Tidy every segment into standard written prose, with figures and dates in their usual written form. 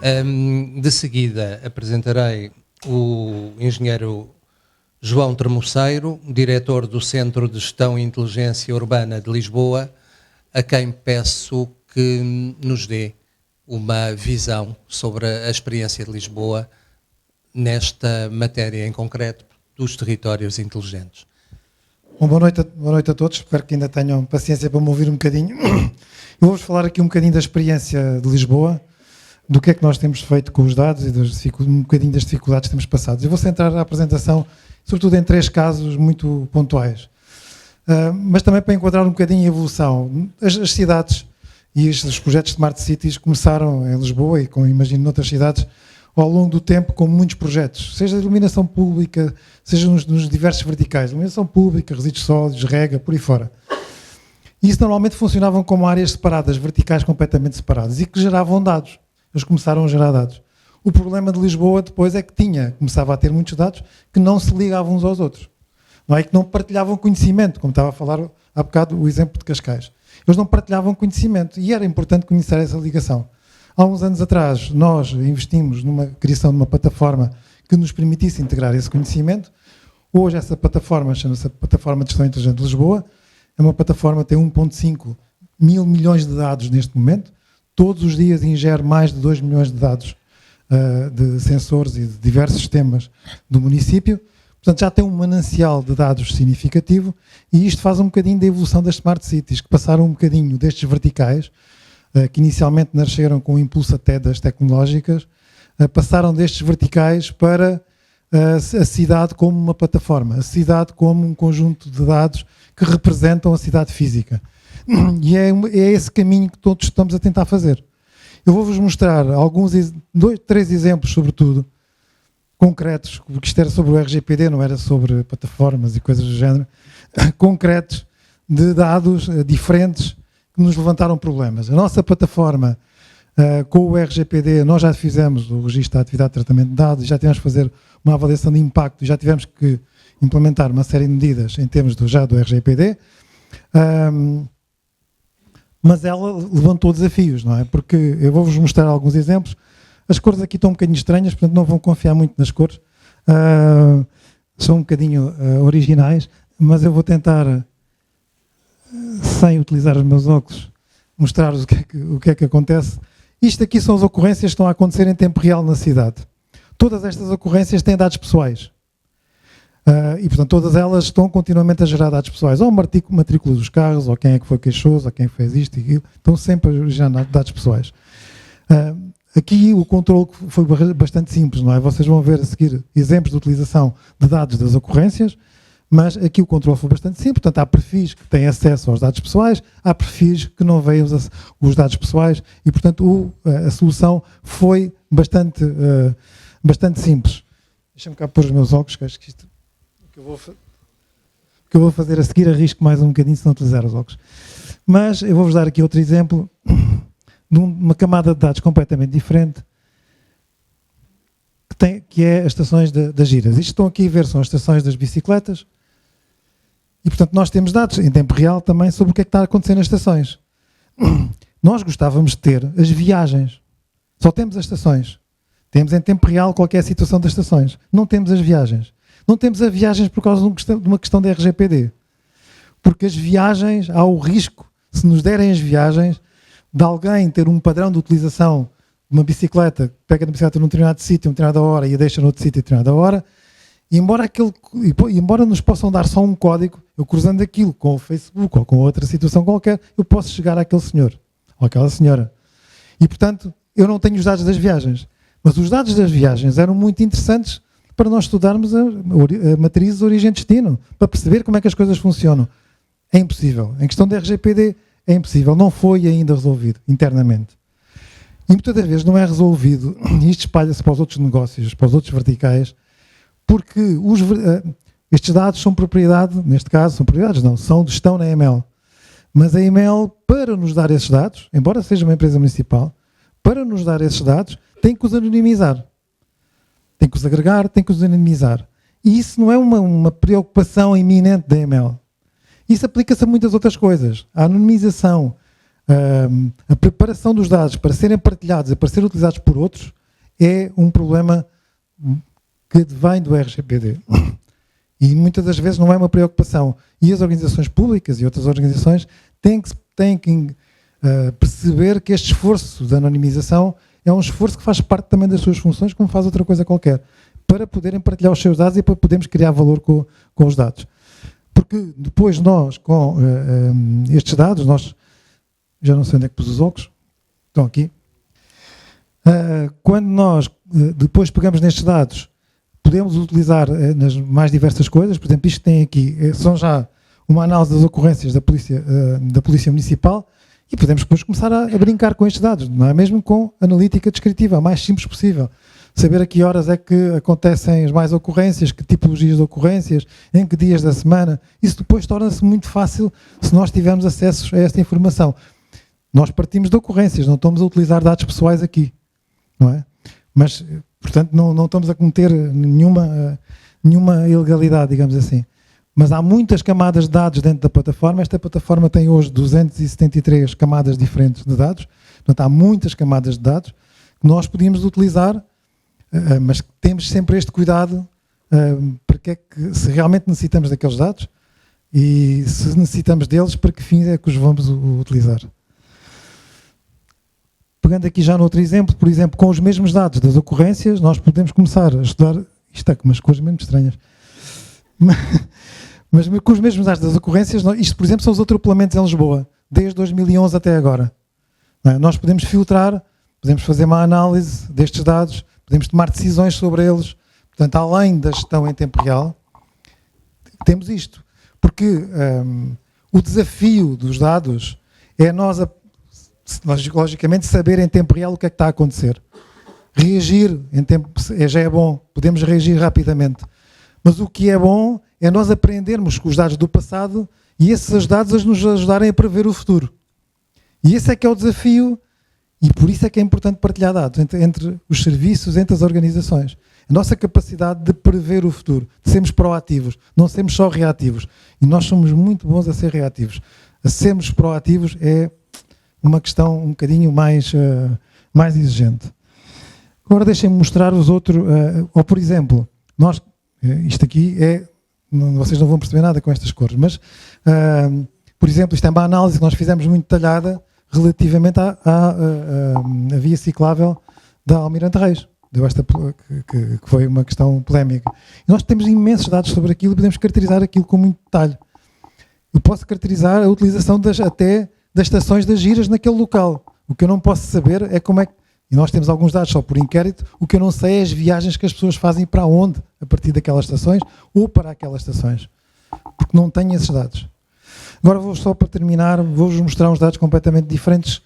De seguida apresentarei o engenheiro João Termoceiro, diretor do Centro de Gestão e Inteligência Urbana de Lisboa, a quem peço que nos dê uma visão sobre a experiência de Lisboa nesta matéria em concreto dos territórios inteligentes. Bom, boa noite a todos, espero que ainda tenham paciência para me ouvir um bocadinho. Eu vou-vos falar aqui um bocadinho da experiência de Lisboa, do que é que nós temos feito com os dados e um bocadinho das dificuldades que temos passado. Eu vou centrar a apresentação, sobretudo em 3 casos muito pontuais, mas também para enquadrar um bocadinho a evolução. As cidades e os projetos de Smart Cities começaram em Lisboa e, como imagino, noutras cidades, ao longo do tempo, com muitos projetos, seja de iluminação pública, seja nos diversos verticais, iluminação pública, resíduos sólidos, rega, por aí fora. E isso normalmente funcionavam como áreas separadas, verticais completamente separadas, e que geravam dados. Eles começaram a gerar dados. O problema de Lisboa depois é que começava a ter muitos dados que não se ligavam uns aos outros. Não é que não partilhavam conhecimento, como estava a falar há bocado o exemplo de Cascais. Eles não partilhavam conhecimento e era importante conhecer essa ligação. Há uns anos atrás, nós investimos numa criação de uma plataforma que nos permitisse integrar esse conhecimento. Hoje, essa plataforma chama-se a Plataforma de Gestão Inteligente de Lisboa. É uma plataforma que tem 1,5 mil milhões de dados neste momento. Todos os dias ingere mais de 2 milhões de dados de sensores e de diversos sistemas do município. Portanto, já tem um manancial de dados significativo e isto faz um bocadinho da evolução das Smart Cities, que passaram um bocadinho destes verticais, que inicialmente nasceram com o impulso até das tecnológicas, passaram destes verticais para a cidade como uma plataforma, a cidade como um conjunto de dados que representam a cidade física. E é esse caminho que todos estamos a tentar fazer. Eu vou-vos mostrar 3 exemplos, sobretudo, concretos, porque isto era sobre o RGPD, não era sobre plataformas e coisas do género, concretos de dados diferentes que nos levantaram problemas. A nossa plataforma, com o RGPD, nós já fizemos o registro da atividade de tratamento de dados, já tivemos que fazer uma avaliação de impacto, já tivemos que implementar uma série de medidas em termos do RGPD, mas ela levantou desafios, não é? Porque eu vou-vos mostrar alguns exemplos. As cores aqui estão um bocadinho estranhas, portanto não vão confiar muito nas cores. São um bocadinho originais, mas eu vou tentar, sem utilizar os meus óculos, mostrar-vos o que é que acontece. Isto aqui são as ocorrências que estão a acontecer em tempo real na cidade. Todas estas ocorrências têm dados pessoais. E, portanto, todas elas estão continuamente a gerar dados pessoais. Ou matrícula dos carros, ou quem é que foi queixoso, ou quem fez isto e aquilo. Estão sempre a gerar dados pessoais. Aqui o controle foi bastante simples, não é? Vocês vão ver a seguir exemplos de utilização de dados das ocorrências, mas aqui o controle foi bastante simples. Portanto, há perfis que têm acesso aos dados pessoais, há perfis que não veem os dados pessoais e, portanto, a solução foi bastante simples. Deixa-me cá pôr os meus óculos, que acho que isto... O que eu vou fazer a seguir, arrisco mais um bocadinho se não utilizar os óculos. Mas eu vou-vos dar aqui outro exemplo de uma camada de dados completamente diferente, que é as estações das giras. Isto que estão aqui a ver são as estações das bicicletas e, portanto, nós temos dados em tempo real também sobre o que é que está a acontecer nas estações. Nós gostávamos de ter as viagens. Só temos as estações. Temos em tempo real qualquer situação das estações. Não temos as viagens. Não temos as viagens por causa de uma questão da RGPD. Porque as viagens, há o risco, se nos derem as viagens, de alguém ter um padrão de utilização de uma bicicleta, pega na bicicleta num determinado sítio, numa determinada hora e a deixa noutro sítio, determinada hora, e embora nos possam dar só um código, eu cruzando aquilo com o Facebook ou com outra situação qualquer, eu posso chegar àquele senhor ou àquela senhora. E, portanto, eu não tenho os dados das viagens. Mas os dados das viagens eram muito interessantes para nós estudarmos a matriz origem-destino, para perceber como é que as coisas funcionam. É impossível. Em questão da RGPD, é impossível. Não foi ainda resolvido internamente. E muitas das vezes não é resolvido, e isto espalha-se para os outros negócios, para os outros verticais, porque estes dados são propriedade, neste caso, estão na EML. Mas a EML, para nos dar esses dados, embora seja uma empresa municipal, para nos dar esses dados, tem que os anonimizar. Tem que os agregar, tem que os anonimizar. E isso não é uma preocupação iminente da EML. Isso aplica-se a muitas outras coisas. A anonimização, a preparação dos dados para serem partilhados e para serem utilizados por outros é um problema que vem do RGPD. E muitas das vezes não é uma preocupação. E as organizações públicas e outras organizações têm que perceber que este esforço de anonimização é um esforço que faz parte também das suas funções, como faz outra coisa qualquer, para poderem partilhar os seus dados e para podermos criar valor com os dados. Porque depois nós, com estes dados, nós, já não sei onde é que pus os óculos, estão aqui, quando nós depois pegamos nestes dados, podemos utilizar nas mais diversas coisas. Por exemplo, isto que tem aqui são já uma análise das ocorrências da Polícia Municipal, e podemos depois começar a brincar com estes dados, não é? Mesmo com analítica descritiva, o mais simples possível. Saber a que horas é que acontecem as mais ocorrências, que tipologias de ocorrências, em que dias da semana. Isso depois torna-se muito fácil se nós tivermos acesso a esta informação. Nós partimos de ocorrências, não estamos a utilizar dados pessoais aqui, não é? Mas, portanto, não estamos a cometer nenhuma ilegalidade, digamos assim. Mas há muitas camadas de dados dentro da plataforma. Esta plataforma tem hoje 273 camadas diferentes de dados. Portanto, há muitas camadas de dados que nós podíamos utilizar, mas temos sempre este cuidado para que é que, se realmente necessitamos daqueles dados e se necessitamos deles, para que fins é que os vamos utilizar. Pegando aqui já no outro exemplo, por exemplo, com os mesmos dados das ocorrências, nós podemos começar a estudar... Isto está com umas cores mesmo estranhas. Mas com os mesmos dados das ocorrências, isto, por exemplo, são os atropelamentos em Lisboa, desde 2011 até agora. Não é? Nós podemos filtrar, podemos fazer uma análise destes dados, podemos tomar decisões sobre eles. Portanto, além da gestão em tempo real, temos isto. Porque o desafio dos dados é nós, logicamente, saber em tempo real o que é que está a acontecer. Reagir em tempo já é bom, podemos reagir rapidamente. Mas o que é bom é nós aprendermos com os dados do passado e esses dados a nos ajudarem a prever o futuro. E esse é que é o desafio, e por isso é que é importante partilhar dados entre os serviços, entre as organizações. A nossa capacidade de prever o futuro, de sermos proativos, não sermos só reativos. E nós somos muito bons a ser reativos. A sermos proativos é uma questão um bocadinho mais exigente. Agora deixem-me mostrar os outros, ou por exemplo, isto aqui vocês não vão perceber nada com estas cores, mas, por exemplo, isto é uma análise que nós fizemos muito detalhada relativamente à via ciclável da Almirante Reis, que foi uma questão polémica. E nós temos imensos dados sobre aquilo e podemos caracterizar aquilo com muito detalhe. Eu posso caracterizar a utilização até das estações das giras naquele local. O que eu não posso saber é como é que... E nós temos alguns dados só por inquérito. O que eu não sei é as viagens que as pessoas fazem para onde, a partir daquelas estações, ou para aquelas estações. Porque não tenho esses dados. Agora só para terminar, vou-vos mostrar uns dados completamente diferentes que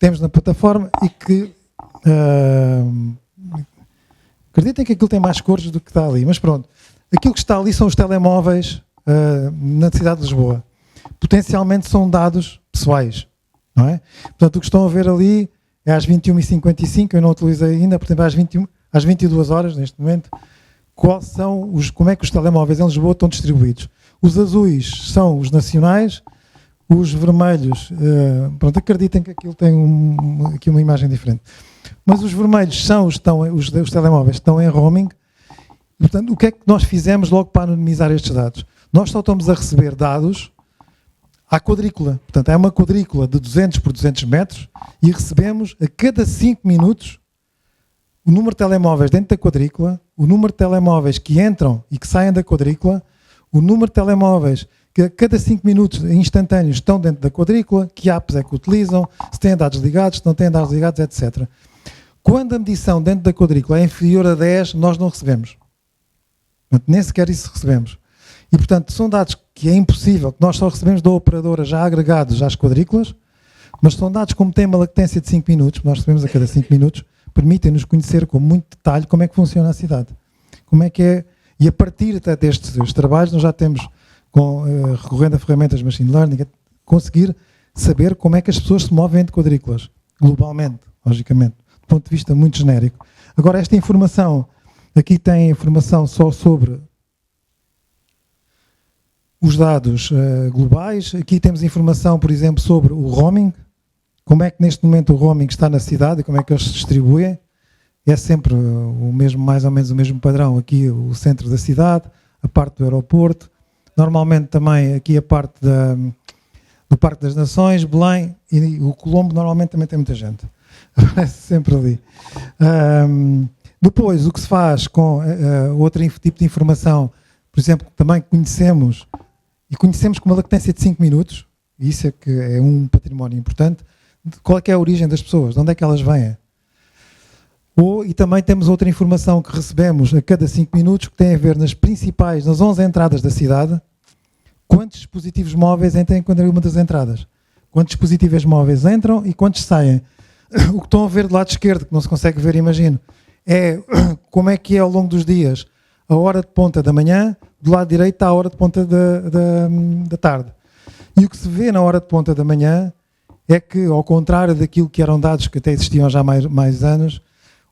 temos na plataforma e que... acreditem que aquilo tem mais cores do que está ali, mas pronto. Aquilo que está ali são os telemóveis na cidade de Lisboa. Potencialmente são dados pessoais, não é? Portanto, o que estão a ver ali é às 21h55, eu não utilizei ainda, portanto, às 22 horas, neste momento, como é que os telemóveis em Lisboa estão distribuídos. Os azuis são os nacionais, os vermelhos, pronto, acreditem que aquilo tem aqui uma imagem diferente. Mas os vermelhos são os telemóveis que estão em roaming. Portanto, o que é que nós fizemos logo para anonimizar estes dados? Nós só estamos a receber dados à quadrícula. Portanto, é uma quadrícula de 200 por 200 metros e recebemos a cada 5 minutos o número de telemóveis dentro da quadrícula, o número de telemóveis que entram e que saem da quadrícula, o número de telemóveis que a cada 5 minutos instantâneos estão dentro da quadrícula, que apps é que utilizam, se têm dados ligados, se não têm dados ligados, etc. Quando a medição dentro da quadrícula é inferior a 10, nós não recebemos. Portanto, nem sequer isso recebemos. E, portanto, são dados que é impossível, que nós só recebemos da operadora já agregados às quadrículas, mas são dados como têm uma latência de 5 minutos, nós recebemos a cada 5 minutos, permitem-nos conhecer com muito detalhe como é que funciona a cidade. Como é que é, e a partir até destes trabalhos, nós já temos, recorrendo a ferramentas de machine learning, conseguir saber como é que as pessoas se movem entre quadrículas, globalmente, logicamente, do ponto de vista muito genérico. Agora, esta informação, aqui tem informação só sobre os dados globais. Aqui temos informação, por exemplo, sobre o roaming, como é que neste momento o roaming está na cidade e como é que eles se distribuem. É sempre o mesmo, mais ou menos o mesmo padrão. Aqui o centro da cidade, a parte do aeroporto, normalmente também aqui a parte do Parque das Nações, Belém, e o Colombo normalmente também tem muita gente. Aparece sempre ali. Depois, o que se faz com outro tipo de informação, por exemplo, também conhecemos com uma latência de 5 minutos, e isso é que é um património importante, de qual é que é a origem das pessoas, de onde é que elas vêm. E também temos outra informação que recebemos a cada 5 minutos, que tem a ver nas 11 entradas da cidade, quantos dispositivos móveis entram em cada uma das entradas. Quantos dispositivos móveis entram e quantos saem. O que estão a ver do lado esquerdo, que não se consegue ver, imagino, é como é que é ao longo dos dias a hora de ponta da manhã, do lado direito está a hora de ponta da tarde. E o que se vê na hora de ponta da manhã é que, ao contrário daquilo que eram dados que até existiam já há mais anos,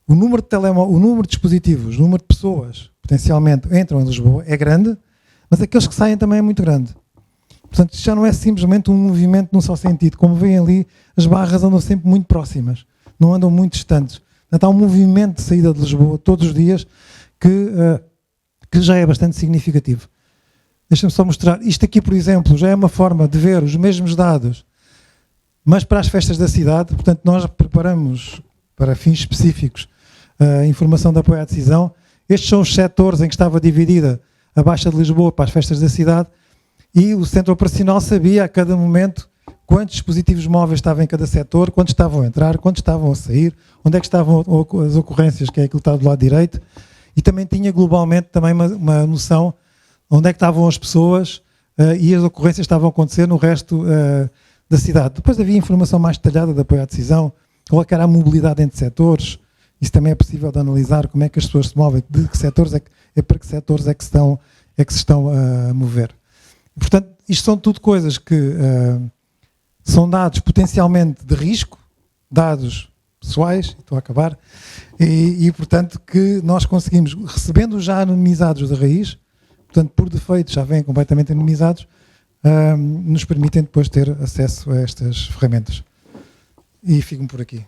o número de dispositivos, o número de pessoas potencialmente entram em Lisboa é grande, mas aqueles que saem também é muito grande. Portanto, isto já não é simplesmente um movimento num só sentido. Como veem ali, as barras andam sempre muito próximas, não andam muito distantes. Portanto, há um movimento de saída de Lisboa todos os dias que já é bastante significativo. Deixa-me só mostrar. Isto aqui, por exemplo, já é uma forma de ver os mesmos dados, mas para as festas da cidade. Portanto, nós preparamos para fins específicos a informação de apoio à decisão. Estes são os setores em que estava dividida a Baixa de Lisboa para as festas da cidade, e o centro operacional sabia a cada momento quantos dispositivos móveis estavam em cada setor, quantos estavam a entrar, quantos estavam a sair, onde é que estavam as ocorrências, que é aquilo que está do lado direito, e também tinha globalmente também uma noção onde é que estavam as pessoas e as ocorrências estavam a acontecer no resto da cidade. Depois havia informação mais detalhada de apoio à decisão, qual é que era a mobilidade entre setores. Isso também é possível de analisar, como é que as pessoas se movem, de que setores para que setores é que se estão a mover. Portanto, isto são tudo coisas que são dados potencialmente de risco, dados pessoais, estou a acabar, e portanto que nós conseguimos, recebendo já anonimizados da raiz, portanto por defeito já vêm completamente anonimizados, nos permitem depois ter acesso a estas ferramentas. E fico por aqui.